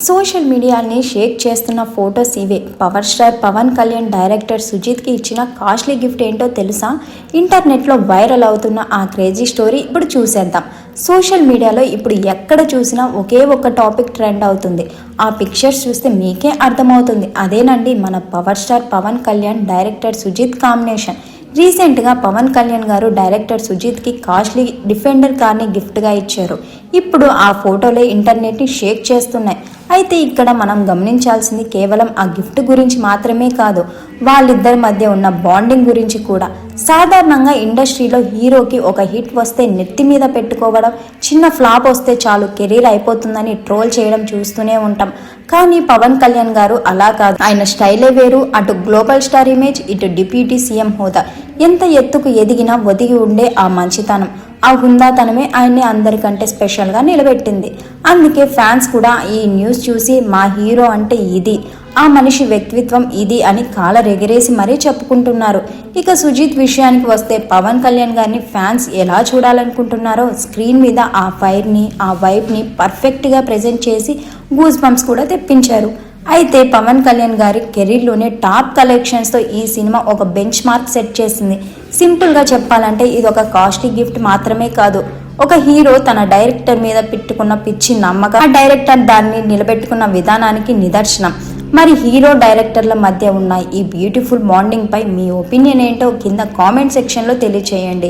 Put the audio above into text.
Social మీడియాని షేక్ చేస్తున్న photos ఇవే. Power star Pawan Kalyan director సుజిత్కి ఇచ్చిన కాస్ట్లీ గిఫ్ట్ ఏంటో తెలుసా? ఇంటర్నెట్లో వైరల్ అవుతున్న ఆ క్రేజీ స్టోరీ ఇప్పుడు చూసేద్దాం. సోషల్ మీడియాలో ఇప్పుడు ఎక్కడ చూసినా ఒకే ఒక్క టాపిక్ ట్రెండ్ అవుతుంది. ఆ పిక్చర్స్ చూస్తే మీకే అర్థమవుతుంది. అదేనండి మన power star Pawan Kalyan director Sujeeth combination. రీసెంట్గా పవన్ కళ్యాణ్ గారు డైరెక్టర్ సుజిత్కి కాస్ట్లీ డిఫెండర్ కార్ని గిఫ్ట్గా ఇచ్చారు. ఇప్పుడు ఆ ఫోటోలే ఇంటర్నెట్ని షేక్ చేస్తున్నాయి. అయితే ఇక్కడ మనం గమనించాల్సింది కేవలం ఆ గిఫ్ట్ గురించి మాత్రమే కాదు, వాళ్ళిద్దరి మధ్య ఉన్న బాండింగ్ గురించి కూడా. సాధారణంగా ఇండస్ట్రీలో హీరోకి ఒక హిట్ వస్తే నెత్తి మీద పెట్టుకోవడం, చిన్న ఫ్లాప్ వస్తే చాలు కెరీర్ అయిపోతుందని ట్రోల్ చేయడం చూస్తూనే ఉంటాం. కానీ పవన్ కళ్యాణ్ గారు అలా కాదు. ఆయన స్టైలే వేరు. అటు గ్లోబల్ స్టార్ ఇమేజ్, ఇటు డిప్యూటీ సీఎం హోదా. ఎంత ఎత్తుకు ఎదిగినా ఒదిగి ఉండే ఆ మంచితనం, ఆ హుందాతనమే ఆయన్ని అందరికంటే స్పెషల్గా నిలబెట్టింది. అందుకే ఫ్యాన్స్ కూడా ఈ న్యూస్ చూసి మా హీరో అంటే ఇది, ఆ మనిషి వ్యక్తిత్వం ఇది అని కాలరెగరేసి మరీ చెప్పుకుంటున్నారు. ఇక సుజిత్ విషయానికి వస్తే పవన్ కళ్యాణ్ గారిని ఫ్యాన్స్ ఎలా చూడాలనుకుంటున్నారో స్క్రీన్ మీద ఆ ఫైర్ని, ఆ వైబ్ని పర్ఫెక్ట్గా ప్రెజెంట్ చేసి గూస్ బంప్స్ కూడా తెప్పించారు. అయితే పవన్ కళ్యాణ్ గారి కెరీర్లోనే టాప్ కలెక్షన్స్తో ఈ సినిమా ఒక బెంచ్ మార్క్ సెట్ చేసింది. సింపుల్గా చెప్పాలంటే ఇది ఒక కాస్ట్లీ గిఫ్ట్ మాత్రమే కాదు, ఒక హీరో తన డైరెక్టర్ మీద పెట్టుకున్న పిచ్చి నమ్మకం, ఆ డైరెక్టర్ దాన్ని నిలబెట్టుకున్న విధానానికి నిదర్శనం. మరి హీరో డైరెక్టర్ల మధ్య ఉన్న ఈ బ్యూటిఫుల్ బాండింగ్ పై మీ ఒపీనియన్ ఏంటో కింద కామెంట్ సెక్షన్లో తెలియచేయండి.